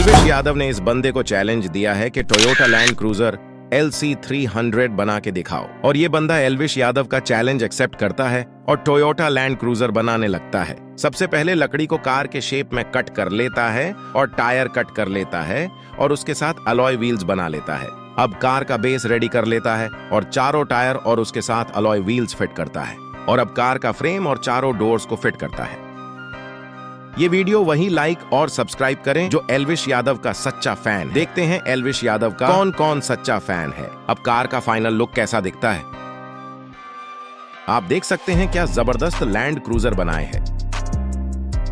एल्विश यादव ने इस बंदे को चैलेंज दिया है कि टोयोटा लैंड क्रूजर LC300 बना के दिखाओ, और ये बंदा एल्विश यादव का चैलेंज एक्सेप्ट करता है और टोयोटा लैंड क्रूजर बनाने लगता है। सबसे पहले लकड़ी को कार के शेप में कट कर लेता है और टायर कट कर लेता है और उसके साथ अलॉय व्हील्स बना लेता है। अब कार का बेस रेडी कर लेता है और चारों टायर और उसके साथ अलॉय व्हील्स फिट करता है, और अब कार का फ्रेम और चारों डोर्स को फिट करता है। ये वीडियो वही लाइक और सब्सक्राइब करें जो एल्विश यादव का सच्चा फैन। देखते हैं एल्विश यादव का कौन कौन सच्चा फैन है। अब कार का फाइनल लुक कैसा दिखता है। आप देख सकते हैं क्या जबरदस्त लैंड क्रूजर बनाए हैं।